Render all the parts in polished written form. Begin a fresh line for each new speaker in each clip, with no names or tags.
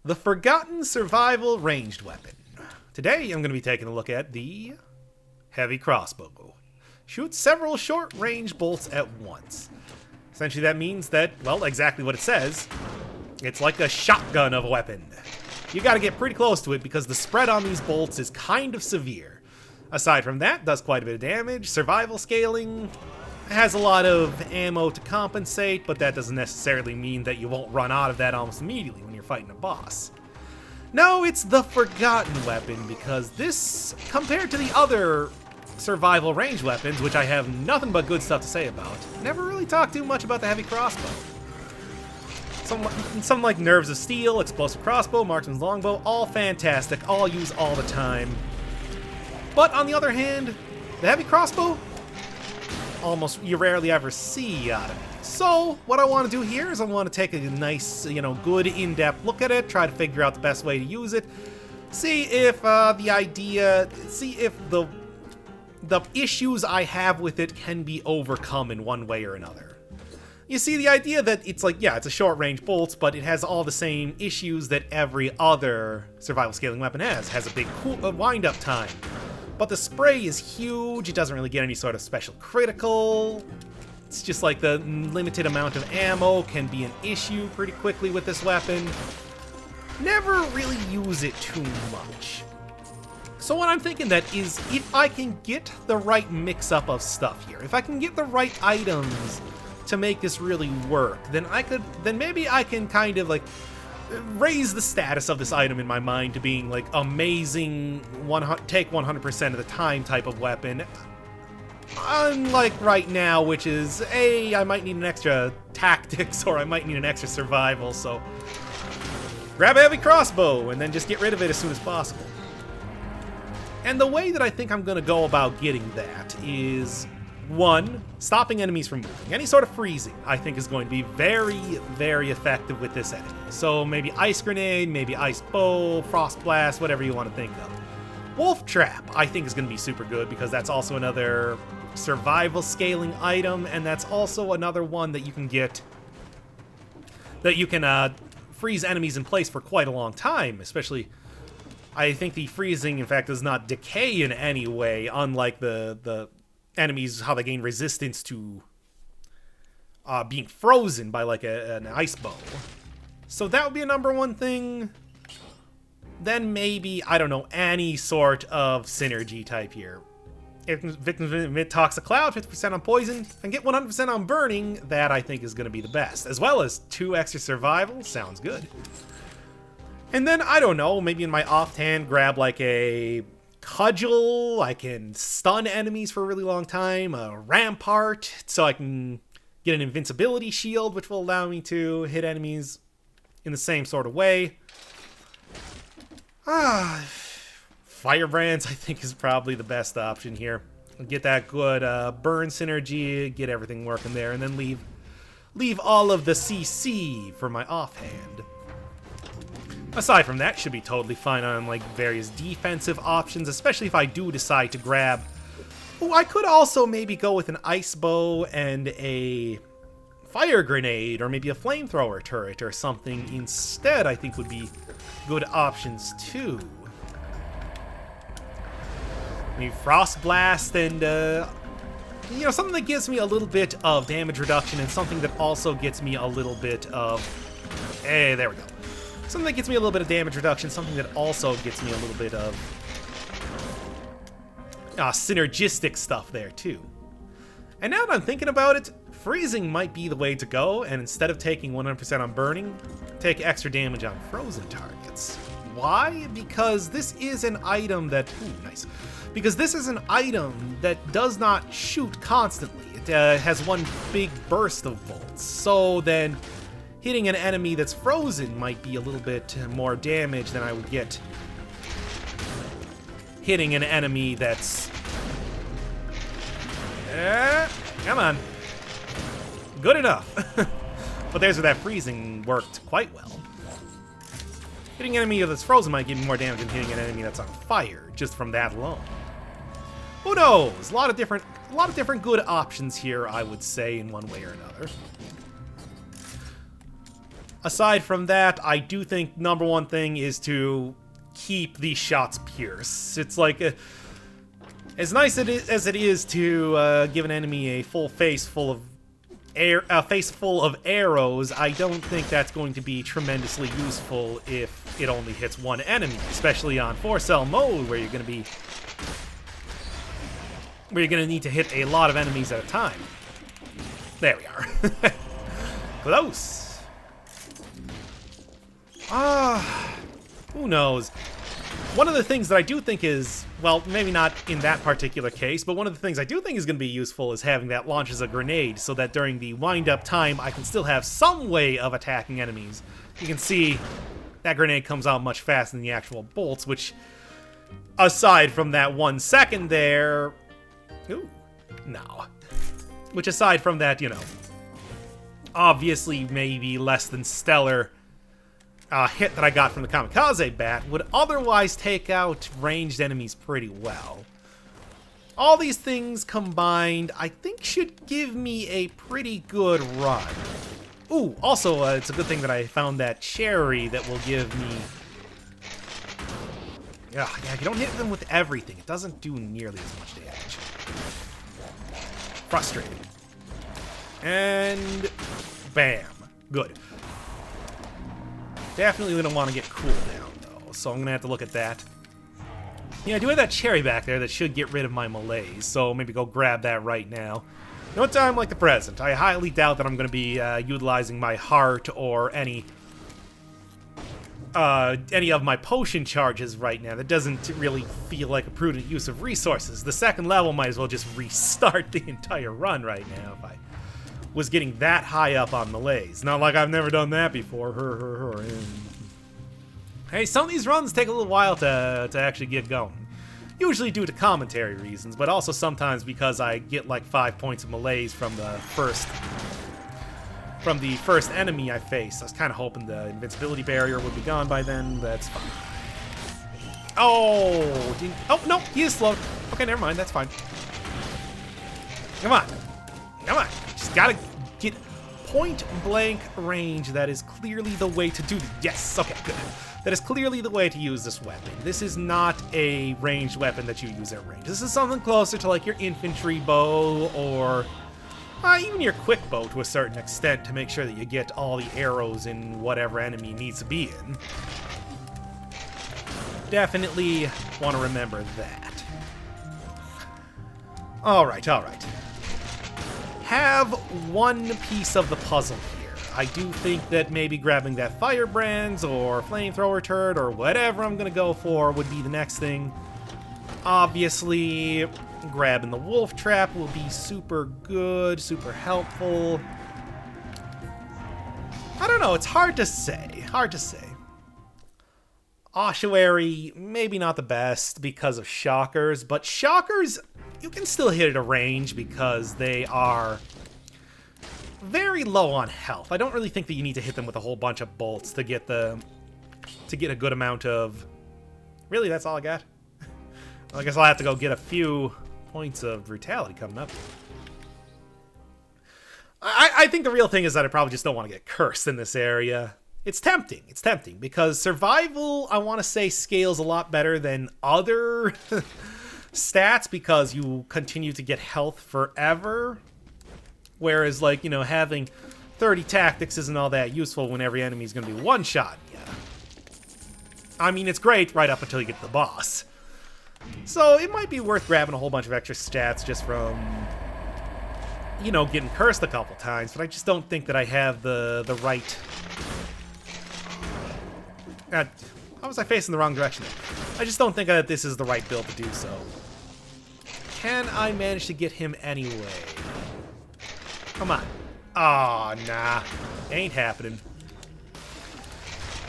The Forgotten Survival Ranged Weapon. Today I'm going to be taking a look at the Heavy Crossbow. Shoots several short-range bolts at once. Essentially that means that, well, exactly what it says. It's like a shotgun of a weapon. You gotta get pretty close to it because the spread on these bolts is kind of severe. Aside from that, does quite a bit of damage. Survival scaling has a lot of ammo to compensate, but that doesn't necessarily mean that you won't run out of that almost immediately when you're fighting a boss. No, it's the Forgotten Weapon because this, compared to the other survival range weapons, which I have nothing but good stuff to say about, never really talked too much about the Heavy Crossbow. Something like Nerves of Steel, Explosive Crossbow, Marksman's Longbow, all fantastic, all used all the time. But on the other hand, the Heavy Crossbow, almost you rarely ever see out of it. So what I want to do here is I want to take a nice, good in-depth look at it, try to figure out the best way to use it, see if the issues I have with it can be overcome in one way or another. You see, the idea that it's like, yeah, it's a short-range bolt, but it has all the same issues that every other survival scaling weapon has. It has a big wind-up time. But the spray is huge, it doesn't really get any sort of special critical. It's just like the limited amount of ammo can be an issue pretty quickly with this weapon. Never really use it too much. So what I'm thinking that is, if I can get the right mix-up of stuff here, if I can get the right items to make this really work, then maybe I can kind of like raise the status of this item in my mind to being like amazing, take 100% of the time type of weapon. Unlike right now, which is, I might need an extra tactics or I might need an extra survival, so grab a Heavy Crossbow and then just get rid of it as soon as possible. And the way that I think I'm going to go about getting that is, 1, stopping enemies from moving. Any sort of freezing, I think, is going to be very, very effective with this enemy. So maybe Ice Grenade, maybe Ice Bow, Frost Blast, whatever you want to think of. Wolf Trap, I think, is going to be super good because that's also another survival scaling item, and that's also another one that you can get, that you can freeze enemies in place for quite a long time, especially. I think the freezing, in fact, does not decay in any way, unlike the enemies, how they gain resistance to being frozen by like an ice bow. So that would be a number one thing. Then maybe, I don't know, any sort of synergy type here. If victims emit Toxic Cloud, 50% on poison, and get 100% on burning, that I think is going to be the best. As well as 2 extra survival, sounds good. And then, I don't know, maybe in my offhand, grab like a Cudgel, I can stun enemies for a really long time, a Rampart, so I can get an invincibility shield, which will allow me to hit enemies in the same sort of way. Firebrands, I think, is probably the best option here. Get that good burn synergy, get everything working there, and then leave all of the CC for my offhand. Aside from that, should be totally fine on like various defensive options, especially if I do decide to grab. Oh, I could also maybe go with an ice bow and a fire grenade, or maybe a flamethrower turret or something instead. I think would be good options too. Maybe Frost Blast and something that gives me a little bit of damage reduction and something that also gets me a little bit of. Hey, there we go. Something that gets me a little bit of damage reduction, something that also gets me a little bit of synergistic stuff there, too. And now that I'm thinking about it, freezing might be the way to go, and instead of taking 100% on burning, take extra damage on frozen targets. Why? Because this is an item that... Ooh, nice. Because this is an item that does not shoot constantly. It has one big burst of bolts. So then, hitting an enemy that's frozen might be a little bit more damage than I would get hitting an enemy that's... come on. Good enough. But there's where that freezing worked quite well. Hitting an enemy that's frozen might give me more damage than hitting an enemy that's on fire, just from that alone. Who knows? A lot of different good options here, I would say, in one way or another. Aside from that, I do think number one thing is to keep these shots pierce. It's like, as nice as it is to give an enemy a full face full of arrows, I don't think that's going to be tremendously useful if it only hits one enemy, especially on 4-cell mode where you're going to need to hit a lot of enemies at a time. There we are. Close. Who knows? One of the things that I do think is, well, maybe not in that particular case, but one of the things I do think is going to be useful is having that launch as a grenade, so that during the wind-up time, I can still have some way of attacking enemies. You can see that grenade comes out much faster than the actual bolts, which, aside from that 1 second there... Ooh, no. Which, aside from that, you know, obviously maybe less than stellar hit that I got from the Kamikaze Bat, would otherwise take out ranged enemies pretty well. All these things combined, I think, should give me a pretty good run. Ooh, also, it's a good thing that I found that cherry that will give me... Yeah, you don't hit them with everything. It doesn't do nearly as much damage. Frustrating. And... bam. Good. Definitely don't want to get cooldown, though, so I'm going to have to look at that. Yeah, I do have that cherry back there that should get rid of my malaise, so maybe go grab that right now. No time like the present. I highly doubt that I'm going to be utilizing my heart or any of my potion charges right now. That doesn't really feel like a prudent use of resources. The second level might as well just restart the entire run right now if I was getting that high up on malaise. Not like I've never done that before. Hey, some of these runs take a little while to actually get going. Usually due to commentary reasons, but also sometimes because I get like 5 points of malaise from the first enemy I face. I was kind of hoping the invincibility barrier would be gone by then. That's fine. Oh, no, he is slowed. Okay, never mind. That's fine. Come on. Come on. Just gotta get point-blank range. That is clearly the way to do this. Yes, okay, good. That is clearly the way to use this weapon. This is not a ranged weapon that you use at range. This is something closer to like your infantry bow or even your quick bow to a certain extent to make sure that you get all the arrows in whatever enemy needs to be in. Definitely want to remember that. Alright, alright. Have one piece of the puzzle here. I do think that maybe grabbing that firebrands or flamethrower turret or whatever I'm gonna go for would be the next thing. Obviously, grabbing the wolf trap will be super good, super helpful. I don't know, it's hard to say. Hard to say. Ossuary, maybe not the best because of shockers, but shockers, you can still hit at a range because they are very low on health. I don't really think that you need to hit them with a whole bunch of bolts to get a good amount of... Really, that's all I got? Well, I guess I'll have to go get a few points of brutality coming up. I think the real thing is that I probably just don't want to get cursed in this area. It's tempting. It's tempting because survival, I want to say, scales a lot better than other stats because you continue to get health forever. Whereas, like, you know, having 30 tactics isn't all that useful when every enemy is going to be one-shot. Yeah. I mean, it's great right up until you get to the boss. So it might be worth grabbing a whole bunch of extra stats just from, you know, getting cursed a couple times. But I just don't think that I have the right... how was I facing the wrong direction there? I just don't think that this is the right build to do so. Can I manage to get him anyway? Come on. Aw, nah. Ain't happening.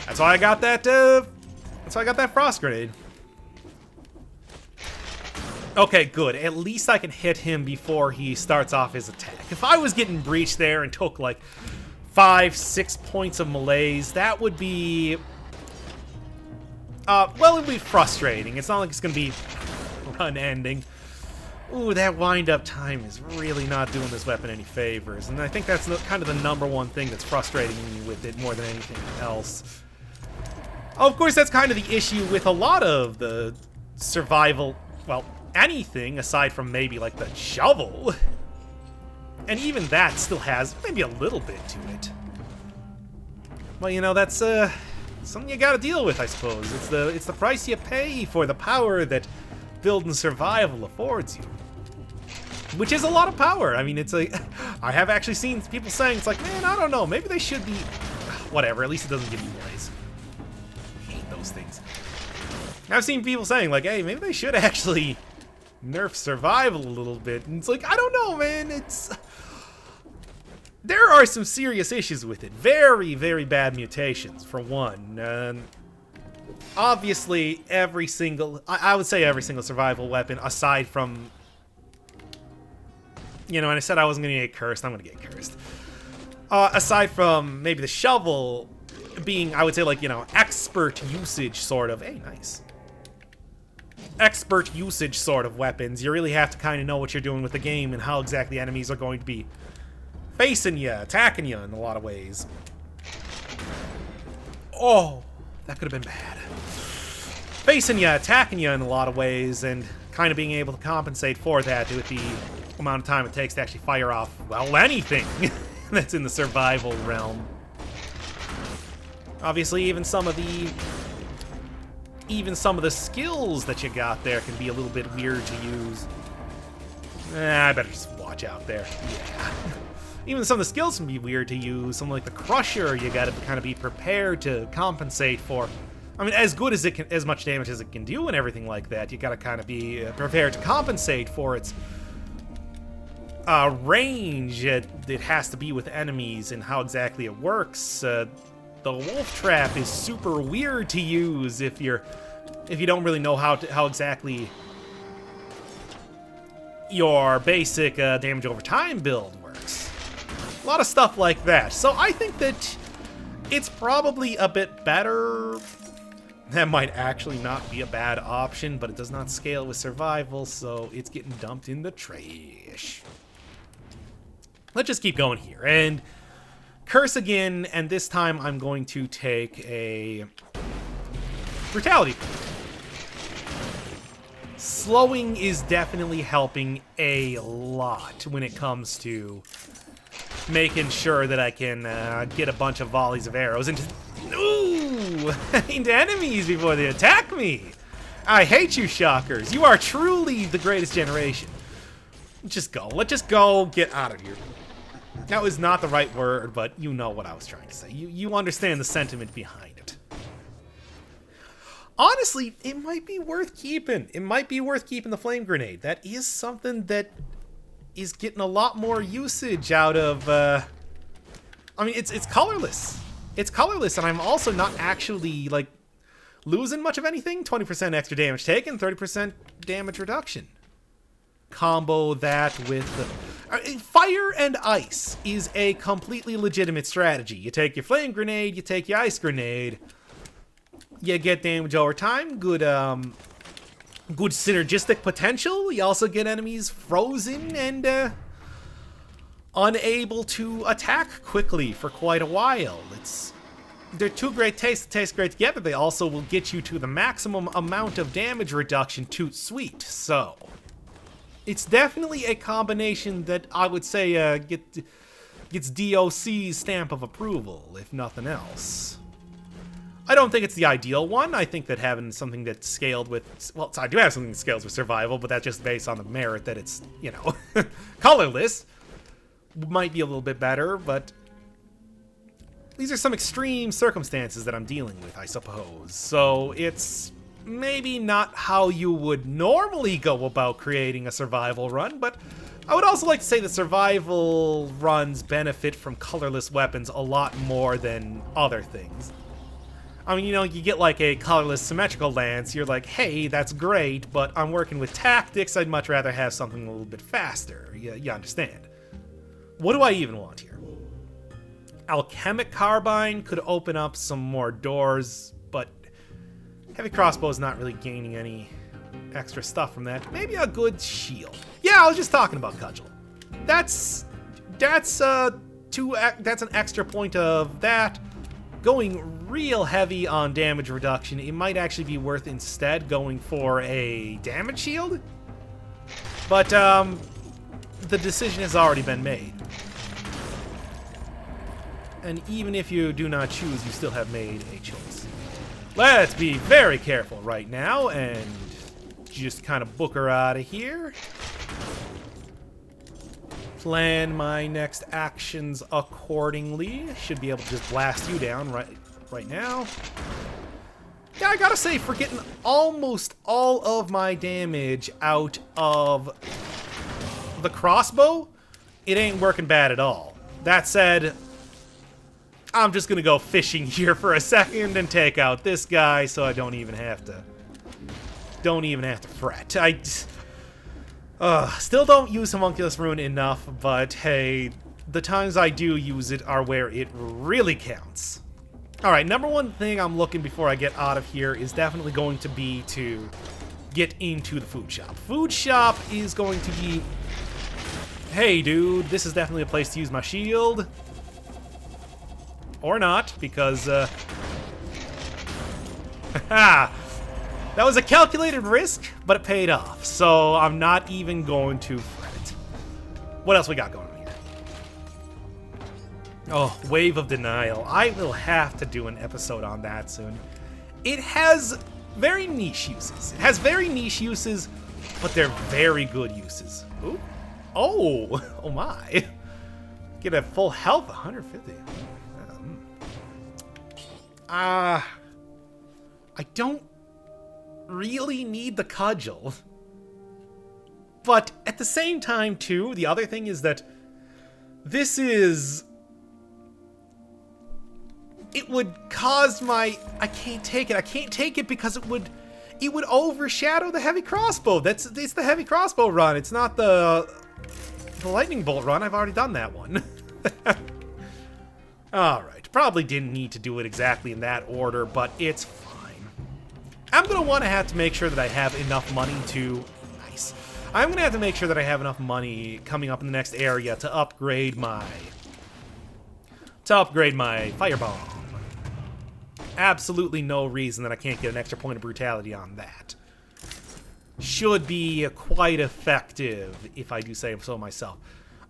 That's why I got that, that's why I got that frost grenade. Okay, good. At least I can hit him before he starts off his attack. If I was getting breached there and took, like, 5-6 points of malaise, that would be... well, it would be frustrating. It's not like it's going to be run-ending. Ooh, that wind-up time is really not doing this weapon any favors, and I think that's kind of the number one thing that's frustrating me with it more than anything else. Oh, of course, that's kind of the issue with a lot of the survival, well, anything aside from maybe, like, the shovel. And even that still has maybe a little bit to it. Well, you know, that's something you gotta deal with, I suppose. It's the price you pay for the power that building survival affords you. Which is a lot of power. I mean, it's like, I have actually seen people saying, it's like, man, I don't know, maybe they should be, whatever, at least it doesn't give you blaze. I hate those things. I've seen people saying, like, hey, maybe they should actually nerf survival a little bit. And it's like, I don't know, man, there are some serious issues with it. Very, very bad mutations, for one. Obviously, every single, I would say every single survival weapon, aside from, you know, and I said I wasn't going to get cursed, I'm going to get cursed. Aside from maybe the shovel being, I would say, like, you know, expert usage sort of, hey, nice. Expert usage sort of weapons, you really have to kind of know what you're doing with the game and how exactly enemies are going to be facing you, attacking you in a lot of ways. Oh, that could have been bad. Facing you, attacking you in a lot of ways, and kind of being able to compensate for that with the amount of time it takes to actually fire off, well, anything that's in the survival realm. Obviously, even some of the skills that you got there can be a little bit weird to use. I better just watch out there. Yeah. Even some of the skills can be weird to use. Something like the Crusher, you gotta kind of be prepared to compensate for. I mean, as good as it can, as much damage as it can do and everything like that, you gotta kind of be prepared to compensate for its range it has to be with enemies and how exactly it works. The wolf trap is super weird to use if you don't really know how exactly your basic damage over time build works. A lot of stuff like that. So I think that it's probably a bit better. That might actually not be a bad option, but it does not scale with survival, so it's getting dumped in the trash. Let's just keep going here, and curse again, and this time I'm going to take a brutality. Slowing is definitely helping a lot when it comes to making sure that I can get a bunch of volleys of arrows into enemies before they attack me. I hate you, Shockers. You are truly the greatest generation. Let's just go. Get out of here. That was not the right word, but you know what I was trying to say. You understand the sentiment behind it. Honestly, it might be worth keeping. It might be worth keeping the flame grenade. That is something that is getting a lot more usage out of, I mean, it's colorless. It's colorless, and I'm also not actually, like, losing much of anything. 20% extra damage taken, 30% damage reduction. Combo that with the... Fire and ice is a completely legitimate strategy. You take your flame grenade, you take your ice grenade, you get damage over time, good synergistic potential. You also get enemies frozen and unable to attack quickly for quite a while. They're two great tastes that taste great together. They also will get you to the maximum amount of damage reduction toot sweet. So it's definitely a combination that I would say gets DOC's stamp of approval, if nothing else. I don't think it's the ideal one. I think that having something that's scaled with... Well, I do have something that scales with survival, but that's just based on the merit that it's, you know, colorless. Might be a little bit better, but these are some extreme circumstances that I'm dealing with, I suppose. So it's maybe not how you would normally go about creating a survival run, but I would also like to say that survival runs benefit from colorless weapons a lot more than other things. I mean, you know, you get like a colorless symmetrical lance, you're like, hey, that's great, but I'm working with tactics, I'd much rather have something a little bit faster. You understand. What do I even want here? Alchemic Carbine could open up some more doors, but Heavy Crossbow is not really gaining any extra stuff from that. Maybe a good shield. Yeah, I was just talking about cudgel. That's an extra point of that. Going real heavy on damage reduction, it might actually be worth instead going for a damage shield. But the decision has already been made. And even if you do not choose, you still have made a choice. Let's be very careful right now and just kind of book her out of here. Plan my next actions accordingly. Should be able to just blast you down right now. Yeah, I gotta say, for getting almost all of my damage out of the crossbow, it ain't working bad at all. That said, I'm just gonna go fishing here for a second and take out this guy, so I don't even have to fret. I still don't use Homunculus Rune enough, but hey, the times I do use it are where it really counts. Alright, number one thing I'm looking before I get out of here is definitely going to be to get into the food shop. Food shop is going to be... Hey, dude, this is definitely a place to use my shield. Or not, because, Haha! That was a calculated risk, but it paid off, so I'm not even going to fret. What else we got going on here? Oh, Wave of Denial. I will have to do an episode on that soon. It has very niche uses. But they're very good uses. Ooh. Oh! Oh my. Get a full health, 150. I don't really need the cudgel. But at the same time, too, the other thing is that this is... It would cause my... I can't take it. I can't take it because it would overshadow the heavy crossbow. It's the heavy crossbow run. It's not the lightning bolt run. I've already done that one. Alright. Probably didn't need to do it exactly in that order, but it's fine. I'm going to have to make sure that I have enough money to... Nice. I'm going to have to make sure that I have enough money coming up in the next area to upgrade my... firebomb. Absolutely no reason that I can't get an extra point of brutality on that. Should be quite effective, if I do say so myself.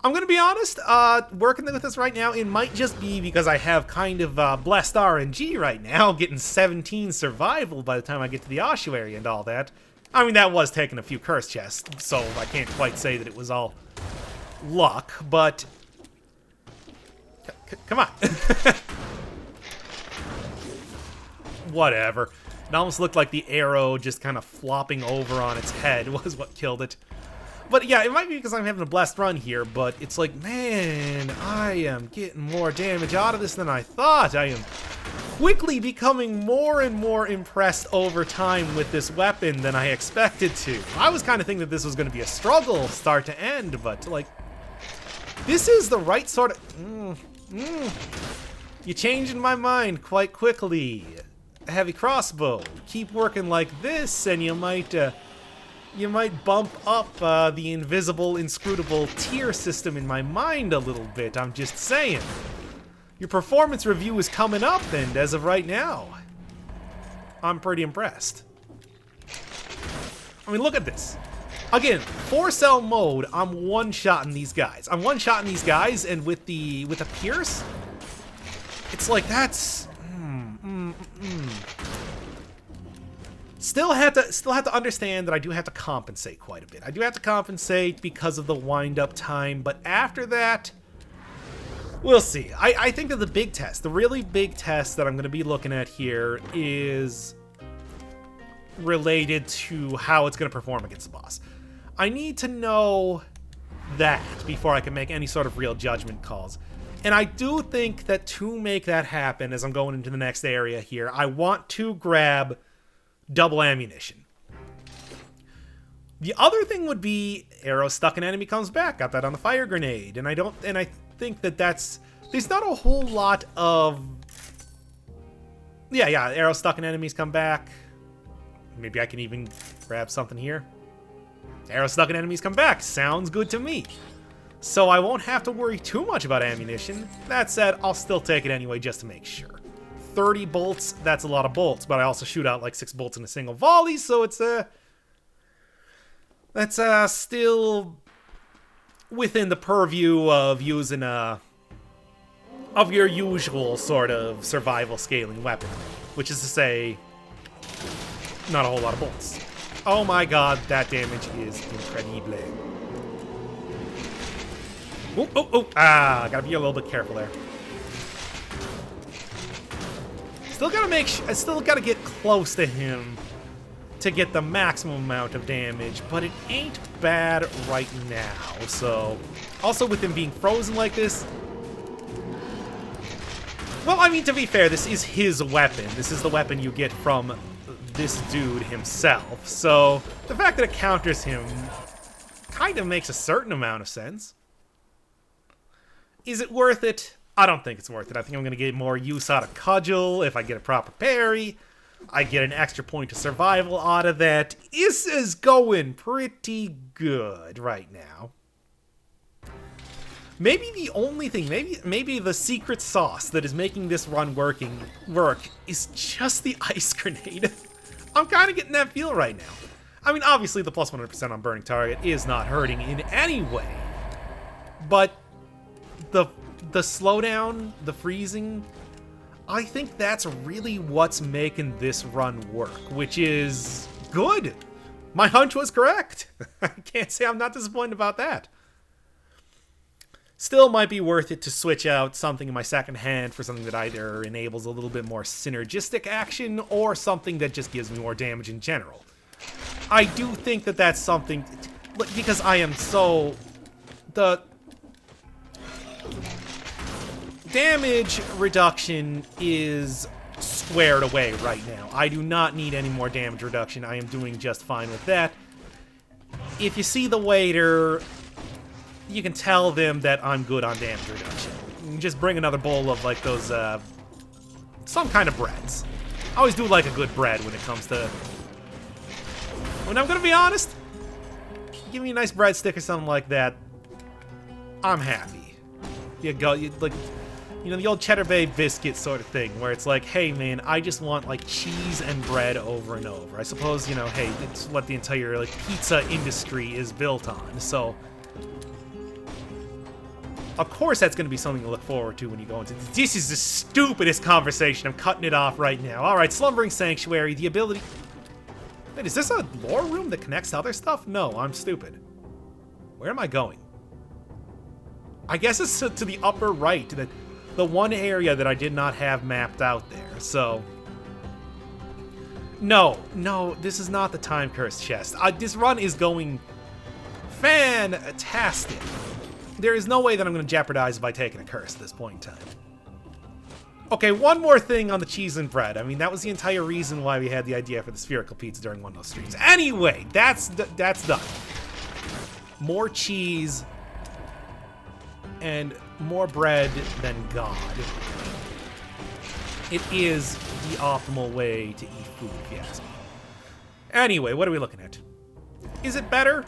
I'm going to be honest, working with this right now, it might just be because I have kind of blessed RNG right now, getting 17 survival by the time I get to the ossuary and all that. I mean, that was taking a few curse chests, so I can't quite say that it was all luck, but... Come on. Whatever. It almost looked like the arrow just kind of flopping over on its head was what killed it. But yeah, it might be because I'm having a blessed run here, but it's like, man, I am getting more damage out of this than I thought. I am quickly becoming more and more impressed over time with this weapon than I expected to. I was kind of thinking that this was going to be a struggle start to end, but like, this is the right sort of... You're changing my mind quite quickly. A heavy crossbow. Keep working like this, and you might bump up the invisible, inscrutable tier system in my mind a little bit. I'm just saying. Your performance review is coming up, and as of right now, I'm pretty impressed. I mean, look at this. Again, 4-cell mode, I'm one-shotting these guys. And with the Pierce, it's like that's... Still have to understand that I do have to compensate quite a bit. I do have to compensate because of the wind-up time, but after that, we'll see. I think that the really big test that I'm going to be looking at here is related to how it's going to perform against the boss. I need to know that before I can make any sort of real judgment calls. And I do think that to make that happen, as I'm going into the next area here, I want to grab double ammunition. The other thing would be arrow stuck in enemy comes back. Got that on the fire grenade. And I think that there's not a whole lot of... Yeah, arrow stuck in enemies come back. Maybe I can even Grab something here. Arrow stuck in enemies come back. Sounds good to me. So I won't have to worry too much about ammunition. That said, I'll still take it anyway just to make sure. 30 bolts, that's a lot of bolts, but I also shoot out like 6 bolts in a single volley, so it's that's still within the purview of using of your usual sort of survival scaling weapon, which is to say, not a whole lot of bolts. Oh my god, that damage is incredible. Oh, oh, oh, gotta be a little bit careful there. Still gotta get close to him to get the maximum amount of damage, but it ain't bad right now, so... Also, with him being frozen like this... Well, I mean, to be fair, this is his weapon. This is the weapon you get from this dude himself, so the fact that it counters him kind of makes a certain amount of sense. Is it worth it? I don't think it's worth it. I think I'm going to get more use out of Cudgel if I get a proper parry. I get an extra point of survival out of that. This is going pretty good right now. Maybe the only thing, maybe the secret sauce that is making this run work is just the ice grenade. I'm kind of getting that feel right now. I mean, obviously the plus 100% on burning target is not hurting in any way, but the slowdown, the freezing, I think that's really what's making this run work, which is good. My hunch was correct. I can't say I'm not disappointed about that. Still might be worth it to switch out something in my second hand for something that either enables a little bit more synergistic action or something that just gives me more damage in general. I do think that that's something, because I am so... The damage reduction is squared away right now. I do not need any more damage reduction. I am doing just fine with that. If you see the waiter, you can tell them that I'm good on damage reduction. You can just bring another bowl of like those, some kind of breads. I always do like a good bread when it comes to... When I'm gonna be honest, give me a nice breadstick or something like that, I'm happy. You go, like... You know, the old Cheddar Bay biscuit sort of thing, where it's like, hey man, I just want like cheese and bread over and over. I suppose, you know, hey, it's what the entire like pizza industry is built on, so... Of course that's going to be something to look forward to when you go into... This is the stupidest conversation, I'm cutting it off right now. Alright, Slumbering Sanctuary, the ability... Wait, is this a lore room that connects to other stuff? No, I'm stupid. Where am I going? I guess it's to the upper right, the one area that I did not have mapped out there, so... No, this is not the Time Curse chest. This run is going fantastic. There is no way that I'm going to jeopardize by taking a curse at this point in time. Okay, one more thing on the cheese and bread. I mean, that was the entire reason why we had the idea for the spherical pizza during one of those streams. Anyway, that's done. More cheese and more bread than God. It is the optimal way to eat food, if you ask me. Anyway, what are we looking at? Is it better?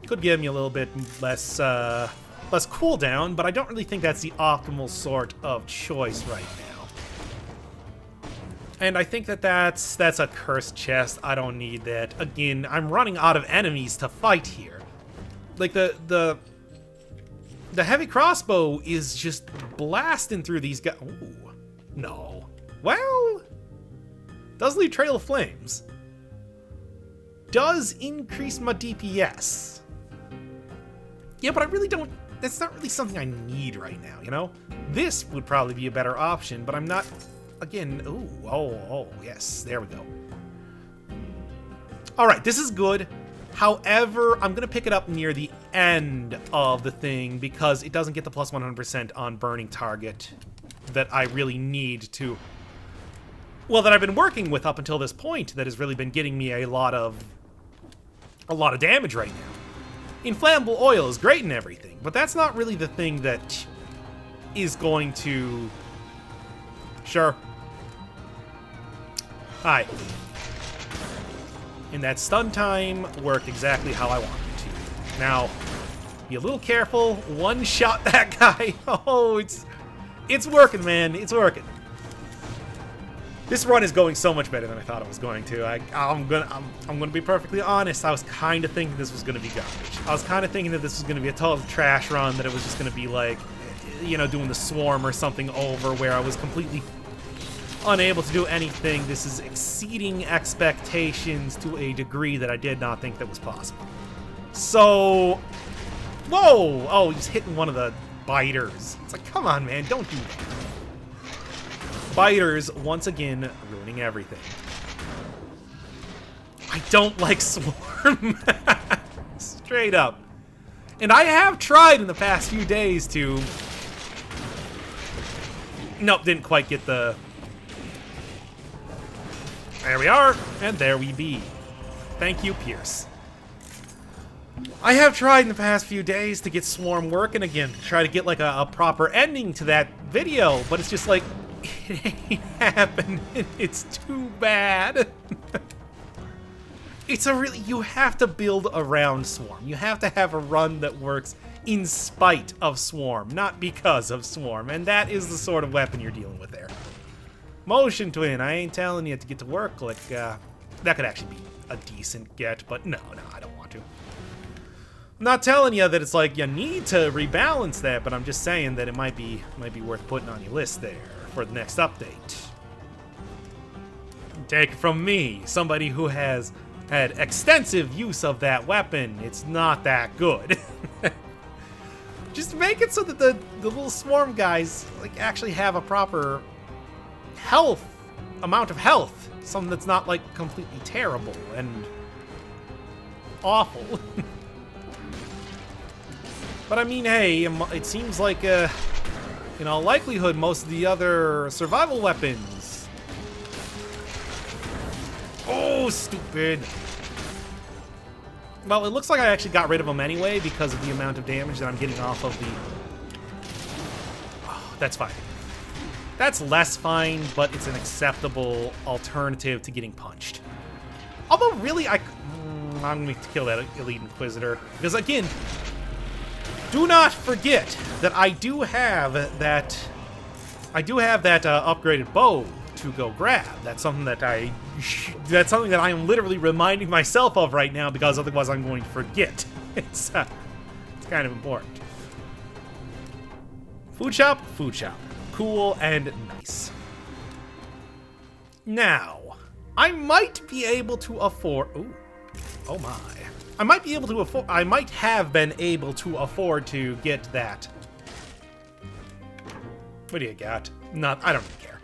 Could give me a little bit less cooldown, but I don't really think that's the optimal sort of choice right now. And I think that that's a cursed chest. I don't need that. Again, I'm running out of enemies to fight here. Like the heavy crossbow is just blasting through these guys. Ooh, no. Well, does leave Trail of Flames. Does increase my DPS. Yeah, but I really don't... That's not really something I need right now, you know? This would probably be a better option, but I'm not... Again, ooh, oh, yes, there we go. Alright, this is good. However, I'm going to pick it up near the end of the thing because it doesn't get the plus 100% on burning target that I really need to... Well, that I've been working with up until this point that has really been getting me a lot of damage right now. Inflammable oil is great and everything, but that's not really the thing that is going to... Sure. Hi. And that stun time worked exactly how I wanted it to. Now, be a little careful. One-shot that guy. Oh, it's working, man. It's working. This run is going so much better than I thought it was going to. I'm gonna be perfectly honest. I was kind of thinking this was gonna be garbage. I was kind of thinking that this was gonna be a total trash run. That it was just gonna be like, you know, doing the swarm or something over, where I was completely unable to do anything. This is exceeding expectations to a degree that I did not think that was possible. So, whoa! Oh, he's hitting one of the biters. It's like, come on, man, don't do that. Biters, once again, ruining everything. I don't like Swarm. Straight up. And I have tried in the past few days to... Nope, didn't quite get the... There we are, and there we be. Thank you, Pierce. I have tried in the past few days to get Swarm working again, to try to get like a proper ending to that video, but it's just like, it ain't happening. It's too bad. It's a really, you have to build around Swarm. You have to have a run that works in spite of Swarm, not because of Swarm, and that is the sort of weapon you're dealing with there. Motion Twin, I ain't telling you to get to work like, that could actually be a decent get, but no, I don't want to. I'm not telling you that it's like you need to rebalance that, but I'm just saying that it might be worth putting on your list there for the next update. Take it from me, somebody who has had extensive use of that weapon. It's not that good. Just make it so that the little swarm guys like actually have a proper amount of health, something that's not like completely terrible and awful. But I mean, hey, it seems like, in all likelihood, most of the other survival weapons. Oh, stupid. Well, it looks like I actually got rid of them anyway because of the amount of damage that I'm getting off of the... Oh, that's fine. That's less fine, but it's an acceptable alternative to getting punched. Although, really, I'm going to kill that Elite Inquisitor. Because, again... Do not forget that I do have that upgraded bow to go grab. That's something that I am literally reminding myself of right now because otherwise I'm going to forget. It's kind of important. Food shop. Cool and nice. Now, I might be able to afford. Ooh, oh my. I might have been able to afford to get that. What do you got? I don't really care.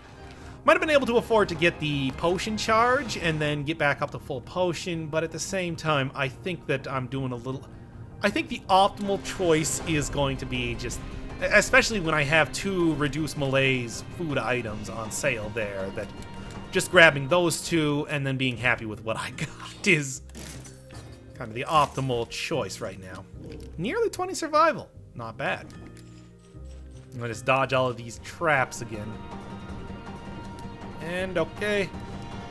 Might have been able to afford to get the potion charge and then get back up to full potion, but at the same time, I think that I'm doing a little... I think the optimal choice is going to be just... Especially when I have 2 reduced malaise food items on sale there, that just grabbing those 2 and then being happy with what I got is... kind of the optimal choice right now. Nearly 20 survival. Not bad. I'm gonna just dodge all of these traps again. And okay.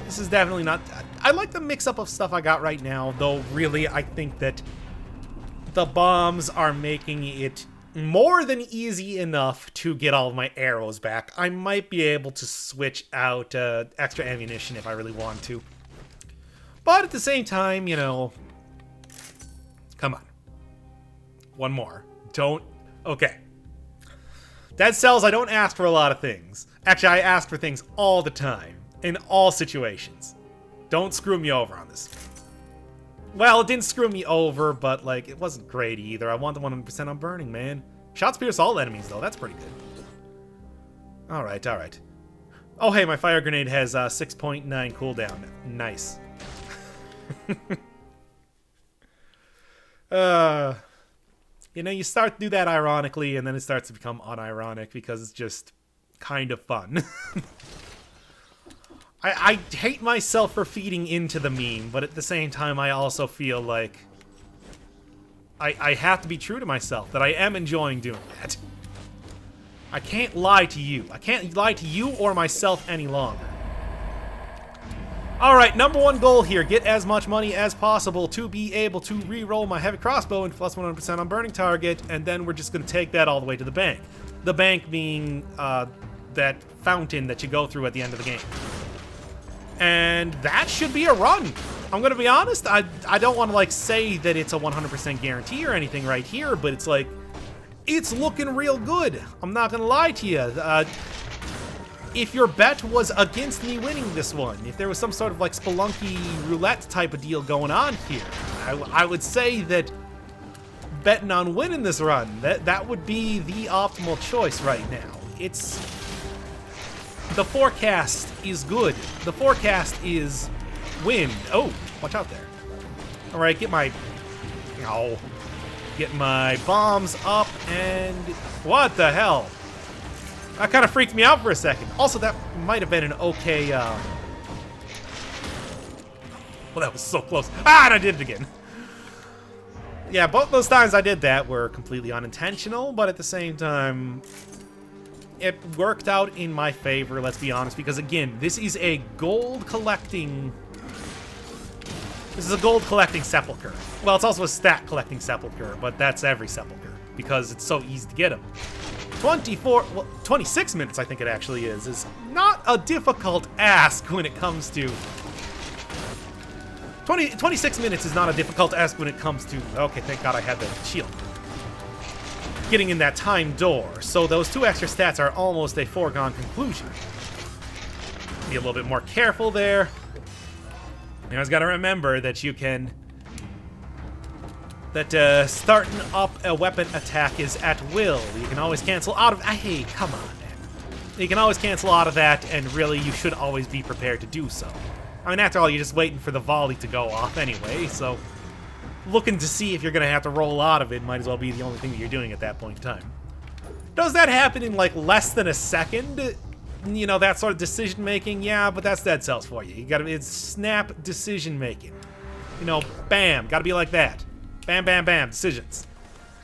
This is definitely not... I like the mix-up of stuff I got right now, though really I think that the bombs are making it more than easy enough to get all of my arrows back. I might be able to switch out extra ammunition if I really want to. But at the same time, you know... Come on. One more. Don't... Okay. Dead Cells, I don't ask for a lot of things. Actually, I ask for things all the time. In all situations. Don't screw me over on this. Well, it didn't screw me over, but, like, it wasn't great either. I want the 100% on burning, man. Shots pierce all enemies, though. That's pretty good. Alright. Oh, hey, my fire grenade has 6.9 cooldown. Nice. You know, you start to do that ironically, and then it starts to become unironic because it's just kind of fun. I hate myself for feeding into the meme, but at the same time, I also feel like I have to be true to myself, that I am enjoying doing that. I can't lie to you. I can't lie to you or myself any longer. Alright, number one goal here. Get as much money as possible to be able to re-roll my heavy crossbow and plus 100% on burning target, and then we're just going to take that all the way to the bank. The bank being that fountain that you go through at the end of the game. And that should be a run. I'm going to be honest, I don't want to like say that it's a 100% guarantee or anything right here, but it's like, it's looking real good. I'm not going to lie to you. If your bet was against me winning this one, if there was some sort of like Spelunky roulette type of deal going on here, I would say that betting on winning this run, that would be the optimal choice right now. It's... the forecast is good. The forecast is wind. Oh, watch out there. Alright, get my... oh. Get my bombs up and... what the hell? That kind of freaked me out for a second. Also, that might have been an okay, well, that was so close. Ah, and I did it again. Yeah, both those times I did that were completely unintentional, but at the same time, it worked out in my favor, let's be honest, because again, this is a gold collecting... this is a gold collecting sepulcher. Well, it's also a stat collecting sepulcher, but that's every sepulcher, because it's so easy to get them. 26 minutes, I think it actually is not a difficult ask when it comes to... 26 minutes is not a difficult ask when it comes to... okay, thank God I had the shield. Getting in that time door, so those 2 extra stats are almost a foregone conclusion. Be a little bit more careful there. You always gotta remember that you can... that starting up a weapon attack is at will. You can always cancel out of... hey, come on, man. You can always cancel out of that, and really, you should always be prepared to do so. I mean, after all, you're just waiting for the volley to go off anyway, so... looking to see if you're going to have to roll out of it might as well be the only thing that you're doing at that point in time. Does that happen in, like, less than a second? You know, that sort of decision-making? Yeah, but that's dead cells for you. You gotta... it's snap decision-making. You know, bam. Gotta be like that. Bam, bam, bam. Decisions.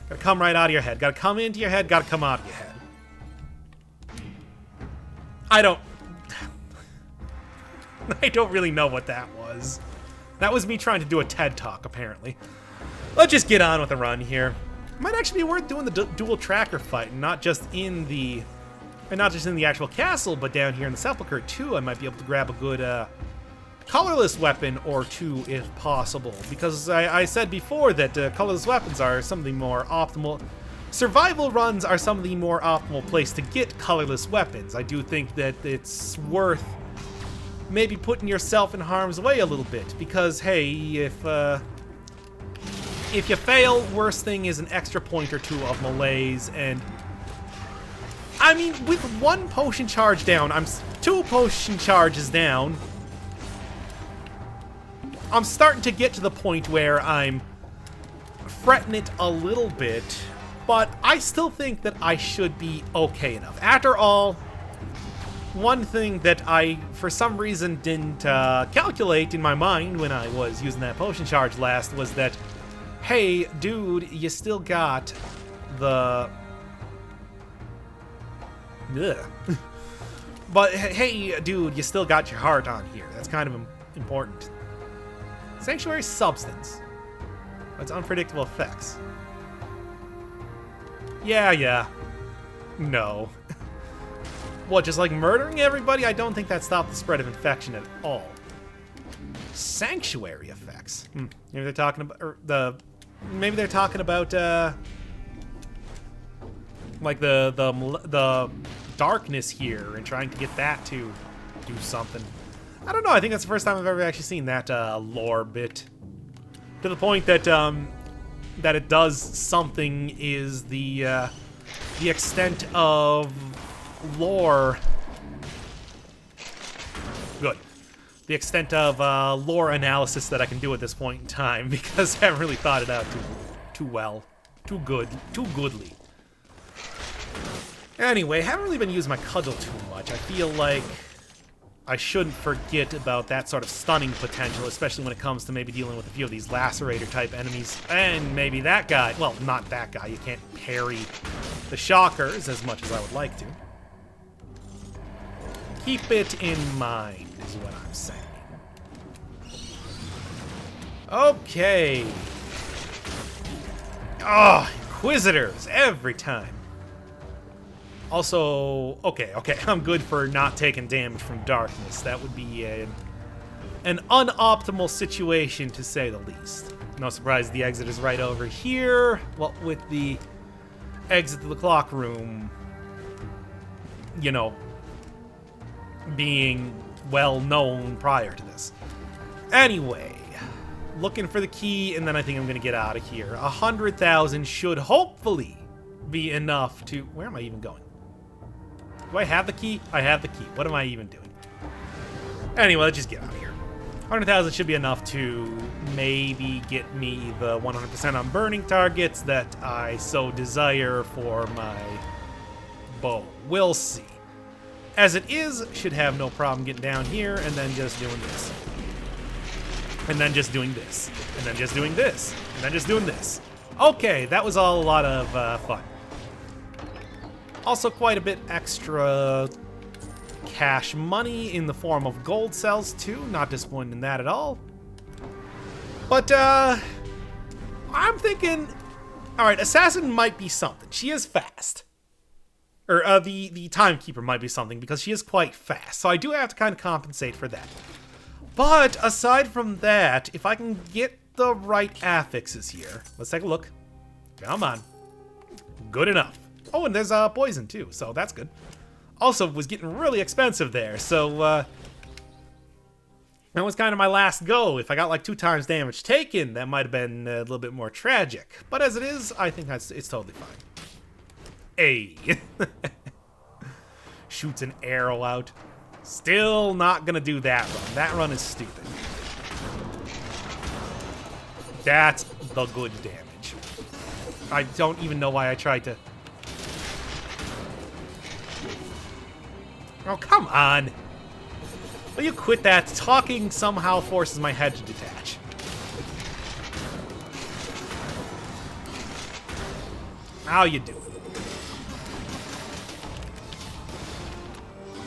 Gotta come right out of your head. Gotta come into your head, gotta come out of your head. I don't really know what that was. That was me trying to do a TED Talk, apparently. Let's just get on with the run here. It might actually be worth doing the dual tracker fight, and not just in the actual castle, but down here in the sepulcher too. I might be able to grab a good colorless weapon or two if possible, because I said before that colorless weapons are some of the more optimal. Survival runs are some of the more optimal place to get colorless weapons. I do think that it's worth maybe putting yourself in harm's way a little bit, because hey, if you fail, worst thing is an extra point or two of malaise, and I mean, with 1 potion charge down, 2 potion charges down, I'm starting to get to the point where I'm fretting it a little bit, but I still think that I should be okay enough. After all, one thing that I, for some reason, didn't calculate in my mind when I was using that potion charge last was that, hey, dude, you still got the... ugh. But, hey, dude, you still got your heart on here. That's kind of important. Sanctuary substance. That's unpredictable effects. Yeah. No. What, just like murdering everybody? I don't think that stopped the spread of infection at all. Sanctuary effects. Maybe they're talking about maybe they're talking about like the darkness here and trying to get that to do something. I don't know. I think that's the first time I've ever actually seen that lore bit. To the point that that it does something is the extent of lore. Good. The extent of lore analysis that I can do at this point in time, because I haven't really thought it out too well. Too goodly. Anyway, haven't really been using my cudgel too much. I feel like I shouldn't forget about that sort of stunning potential, especially when it comes to maybe dealing with a few of these lacerator-type enemies. And maybe that guy. Well, not that guy. You can't parry the shockers as much as I would like to. Keep it in mind, is what I'm saying. Okay. Oh, Inquisitors every time. Also, okay, I'm good for not taking damage from darkness. That would be an unoptimal situation, to say the least. No surprise the exit is right over here. Well, with the exit to the clock room, you know, being well known prior to this. Anyway, looking for the key, and then I think I'm going to get out of here. 100,000 should hopefully be enough to... Where am I even going? Do I have the key? I have the key. What am I even doing? Anyway, let's just get out of here. 100,000 should be enough to maybe get me the 100% on burning targets that I so desire for my bow. We'll see. As it is, should have no problem getting down here and then just doing this. And then just doing this. And then just doing this. And then just doing this. Okay, that was all a lot of fun. Also quite a bit extra cash money in the form of gold cells too. Not disappointed in that at all. But I'm thinking, all right, Assassin might be something. She is fast. Or the Timekeeper might be something because she is quite fast. So I do have to kind of compensate for that. But aside from that, if I can get the right affixes here, let's take a look. Come on. Good enough. Oh, and there's poison too, so that's good. Also, was getting really expensive there, so that was kind of my last go. If I got like 2 times damage taken, that might have been a little bit more tragic. But as it is, I think it's totally fine. Hey. Shoots an arrow out. Still not gonna do that run. That run is stupid. That's the good damage. I don't even know why I tried to... Oh, come on. Will you quit that? Talking somehow forces my head to detach. How you doing?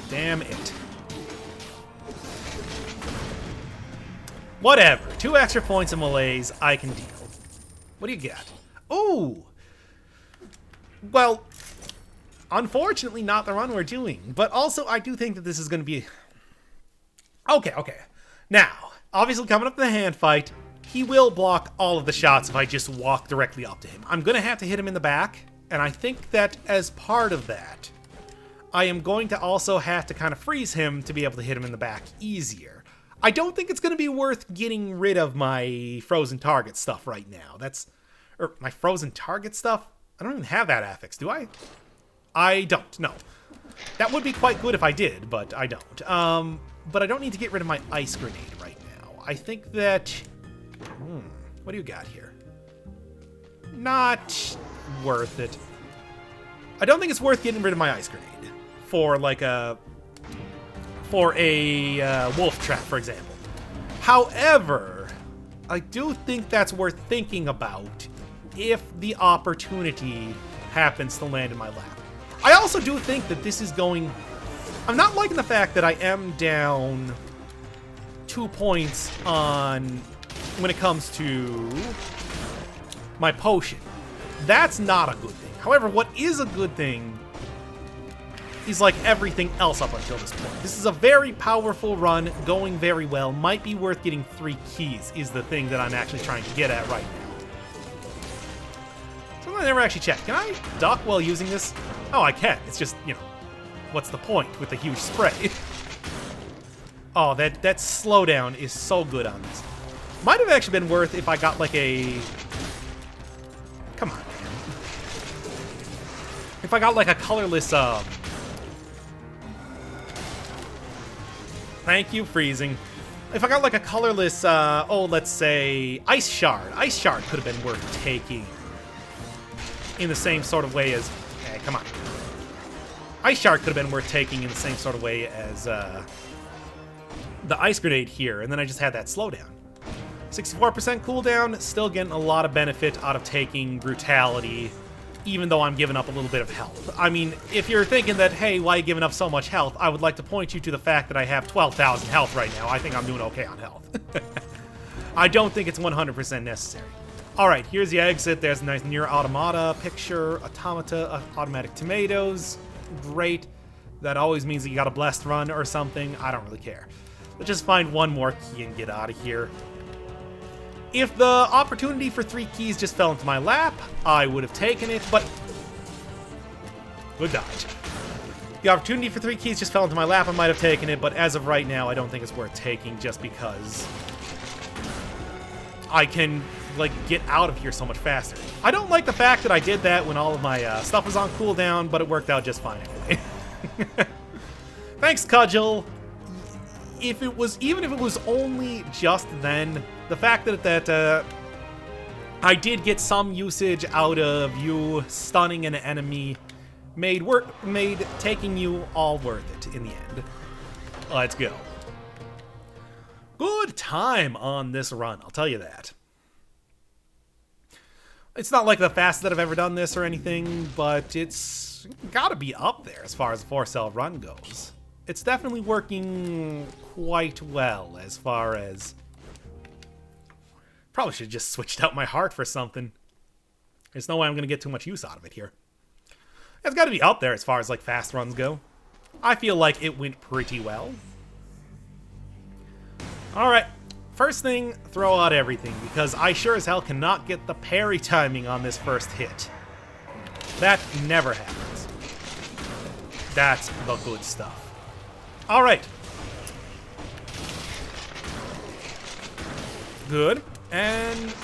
Damn it. Whatever. 2 extra points of malaise, I can deal. What do you got? Oh! Well, unfortunately not the run we're doing, but also I do think that this is going to be... Okay. Now, obviously coming up to the hand fight, he will block all of the shots if I just walk directly up to him. I'm going to have to hit him in the back, and I think that as part of that, I am going to also have to kind of freeze him to be able to hit him in the back easier. I don't think it's going to be worth getting rid of my frozen target stuff right now. Or my frozen target stuff? I don't even have that affix, do I? I don't, no. That would be quite good if I did, but I don't. But I don't need to get rid of my ice grenade right now. I think that... what do you got here? Not worth it. I don't think it's worth getting rid of my ice grenade for like a... for a wolf trap, for example. However, I do think that's worth thinking about if the opportunity happens to land in my lap. I also do think that this is going... I'm not liking the fact that I am down 2 points on when it comes to my potion. That's not a good thing. However, what is a good thing is like everything else up until this point. This is a very powerful run, going very well. Might be worth getting 3 keys is the thing that I'm actually trying to get at right now. Something I never actually checked. Can I duck while using this? Oh, I can. It's just, you know, what's the point with the huge spray? Oh, that slowdown is so good on this. Might have actually been worth if I got like a... Come on, man. If I got like a colorless, Thank you, freezing. If I got like a colorless, let's say, Ice Shard. Ice Shard could have been worth taking in the same sort of way as... Hey, come on. Ice Shard could have been worth taking in the same sort of way as the Ice Grenade here, and then I just had that slowdown. 64% cooldown, still getting a lot of benefit out of taking Brutality, even though I'm giving up a little bit of health. I mean, if you're thinking that, hey, why are you giving up so much health, I would like to point you to the fact that I have 12,000 health right now. I think I'm doing okay on health. I don't think it's 100% necessary. Alright, here's the exit. There's a nice near automata picture. Automata, automatic tomatoes. Great. That always means that you got a blessed run or something. I don't really care. Let's just find one more key and get out of here. If the opportunity for 3 keys just fell into my lap, I would have taken it, but... Good dodge. The opportunity for 3 keys just fell into my lap, I might have taken it, but as of right now, I don't think it's worth taking just because I can, like, get out of here so much faster. I don't like the fact that I did that when all of my stuff was on cooldown, but it worked out just fine anyway. Thanks, Cudgel. Even if it was only just then, the fact that I did get some usage out of you stunning an enemy made taking you all worth it in the end. Let's go. Good time on this run, I'll tell you that. It's not like the fastest that I've ever done this or anything, but it's gotta be up there as far as a 4-cell run goes. It's definitely working quite well as far as... Probably should have just switched out my heart for something. There's no way I'm going to get too much use out of it here. It's got to be up there as far as, like, fast runs go. I feel like it went pretty well. Alright, first thing, throw out everything, because I sure as hell cannot get the parry timing on this first hit. That never happens. That's the good stuff. Alright. Good. And...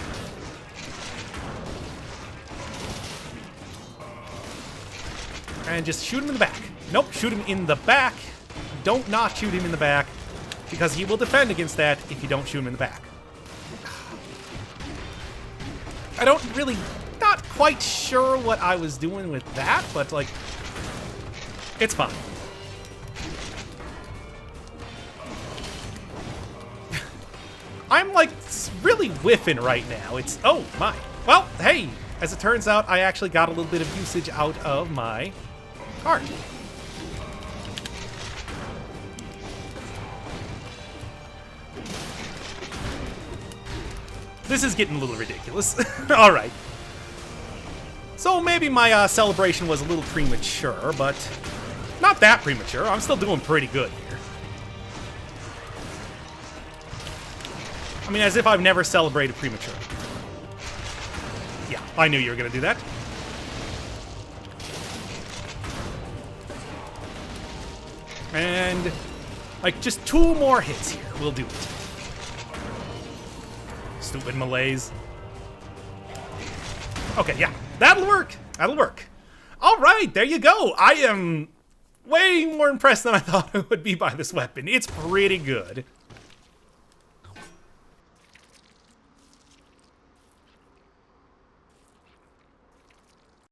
just shoot him in the back. Nope, shoot him in the back. Don't not shoot him in the back, because he will defend against that if you don't shoot him in the back. I don't really... Not quite sure what I was doing with that, but, like... It's fine. I'm, like, really whiffing right now. It's... Oh, my. Well, hey! As it turns out, I actually got a little bit of usage out of my heart. This is getting a little ridiculous. Alright. So maybe my celebration was a little premature, but not that premature. I'm still doing pretty good here. I mean, as if I've never celebrated premature. Yeah, I knew you were going to do that. And, like, just 2 more hits here. We'll do it. Stupid malaise. Okay, yeah. That'll work. That'll work. All right, there you go. I am way more impressed than I thought I would be by this weapon. It's pretty good.